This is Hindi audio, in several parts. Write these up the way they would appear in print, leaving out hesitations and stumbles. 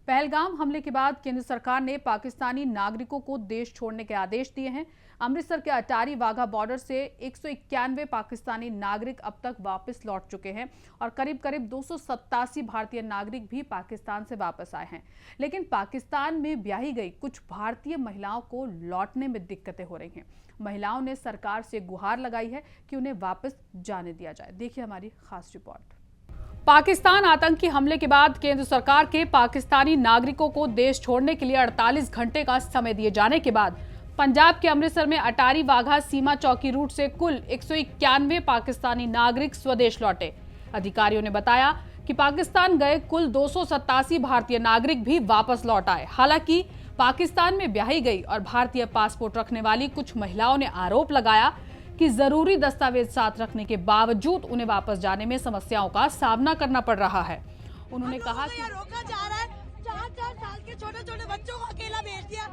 पहलगाम हमले के बाद केंद्र सरकार ने पाकिस्तानी नागरिकों को देश छोड़ने के आदेश दिए हैं। अमृतसर के अटारी वाघा बॉर्डर से 191 पाकिस्तानी नागरिक अब तक वापस लौट चुके हैं और करीब 287 भारतीय नागरिक भी पाकिस्तान से वापस आए हैं। लेकिन पाकिस्तान में ब्याही गई कुछ भारतीय महिलाओं को लौटने में दिक्कतें हो रही हैं। महिलाओं ने सरकार से गुहार लगाई है कि उन्हें वापस जाने दिया जाए। देखिए हमारी खास रिपोर्ट। पाकिस्तान आतंकी हमले के बाद केंद्र सरकार के पाकिस्तानी नागरिकों को देश छोड़ने के लिए 48 घंटे का समय दिए जाने के बाद पंजाब के अमृतसर में अटारी वाघा सीमा चौकी रूट से कुल 191 पाकिस्तानी नागरिक स्वदेश लौटे। अधिकारियों ने बताया कि पाकिस्तान गए कुल 287 भारतीय नागरिक भी वापस लौट आए। हालांकि पाकिस्तान में ब्याही गई और भारतीय पासपोर्ट रखने वाली कुछ महिलाओं ने आरोप लगाया कि जरूरी दस्तावेज साथ रखने के बावजूद उन्हें वापस जाने में समस्याओं का सामना करना पड़ रहा है। उन्होंने कहा कि रोका जा रहा है, 4-4 साल के छोटे बच्चों को अकेला भेज दिया।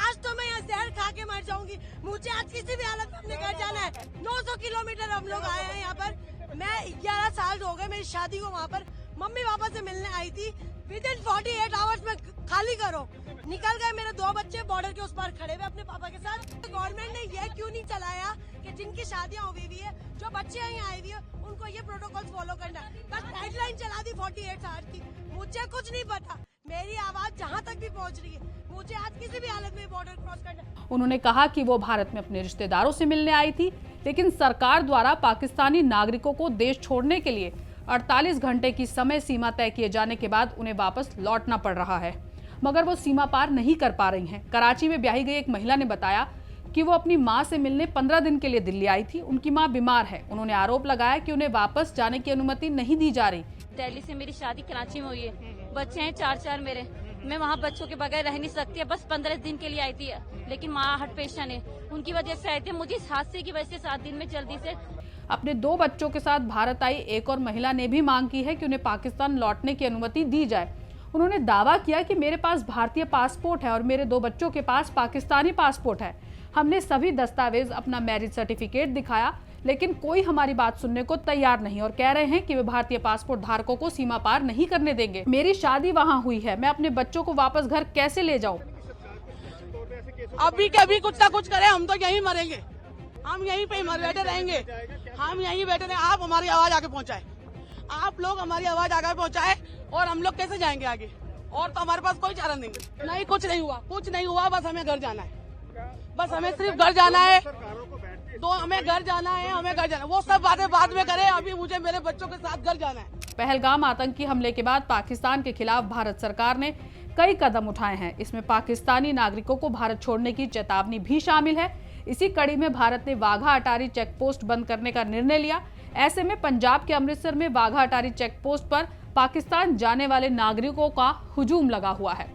आज तो मैं यहाँ जहर खा के मर जाऊंगी। मुझे आज किसी भी हालत में अपने घर जाना है। 900 किलोमीटर हम लोग आए हैं यहाँ पर। मैं 11 साल हो गए मेरी शादी को। वहाँ पर मम्मी पापा से मिलने आई थी। विदिन 48 आवर्स में खाली करो। निकल गए मेरे 2 बच्चे बॉर्डर के उस पार खड़े हुए अपने पापा के साथ। गवर्नमेंट ने यह क्यों नहीं चलाया कि जिनकी शादियां हुई हुई है, जो बच्चे यहाँ आए हुए हैं, उनको ये प्रोटोकॉल फॉलो करना है। बस गाइडलाइन चला दी 48 आवर्स की। मुझे कुछ नहीं पता। मेरी आवाज जहाँ तक भी पहुँच रही है, मुझे आज किसी भी हालत में बॉर्डर क्रॉस करना है। उन्होंने कहा कि वो भारत में अपने रिश्तेदारों से मिलने आई थी, लेकिन सरकार द्वारा पाकिस्तानी नागरिकों को देश छोड़ने के लिए 48 घंटे की समय सीमा तय किए जाने के बाद उन्हें वापस लौटना पड़ रहा है, मगर वो सीमा पार नहीं कर पा रही हैं। कराची में ब्याही गई एक महिला ने बताया कि वो अपनी मां से मिलने 15 दिन के लिए दिल्ली आई थी। उनकी मां बीमार है। उन्होंने आरोप लगाया कि उन्हें वापस जाने की अनुमति नहीं दी जा रही। दिल्ली से मेरी शादी कराची में हुई है। बच्चे हैं 4 मेरे। मैं वहाँ बच्चों के बगैर रह नहीं सकती। बस 15 दिन के लिए आई थी, लेकिन माँ हार्ट पेशेंट है, उनकी वजह से आई थी। मुझे इस हादसे की वजह से 7 दिन में जल्दी से अपने 2 बच्चों के साथ भारत आई एक और महिला ने भी मांग की है कि उन्हें पाकिस्तान लौटने की अनुमति दी जाए। उन्होंने दावा किया कि मेरे पास भारतीय पासपोर्ट है और मेरे 2 बच्चों के पास पाकिस्तानी पासपोर्ट है। हमने सभी दस्तावेज, अपना मैरिज सर्टिफिकेट दिखाया, लेकिन कोई हमारी बात सुनने को तैयार नहीं और कह रहे हैं कि वे भारतीय पासपोर्ट धारकों को सीमा पार नहीं करने देंगे। मेरी शादी वहाँ हुई है, मैं अपने बच्चों को वापस घर कैसे ले जाऊँ? अभी के अभी कुछ ना कुछ करें, हम तो यहीं मरेंगे। हम यहीं पे बैठे रहेंगे। हम यहीं बैठे रहें। आप हमारी आवाज आगे पहुँचाए। आप लोग हमारी आवाज आगे पहुँचाए और हम लोग कैसे जाएंगे आगे? और तो हमारे पास कोई चारा नहीं। कुछ नहीं हुआ। बस हमें घर जाना है। बस हमें सिर्फ घर जाना है। तो हमें घर जाना है। वो सब बातें बाद में करें। अभी मुझे मेरे बच्चों के साथ घर जाना है। पहलगाम आतंकी हमले के बाद पाकिस्तान के खिलाफ भारत सरकार ने कई कदम उठाए हैं। इसमें पाकिस्तानी नागरिकों को भारत छोड़ने की चेतावनी भी शामिल है। इसी कड़ी में भारत ने वाघा अटारी चेक पोस्ट बंद करने का निर्णय लिया। ऐसे में पंजाब के अमृतसर में वाघा अटारी चेक पोस्ट पर पाकिस्तान जाने वाले नागरिकों का हुजूम लगा हुआ है।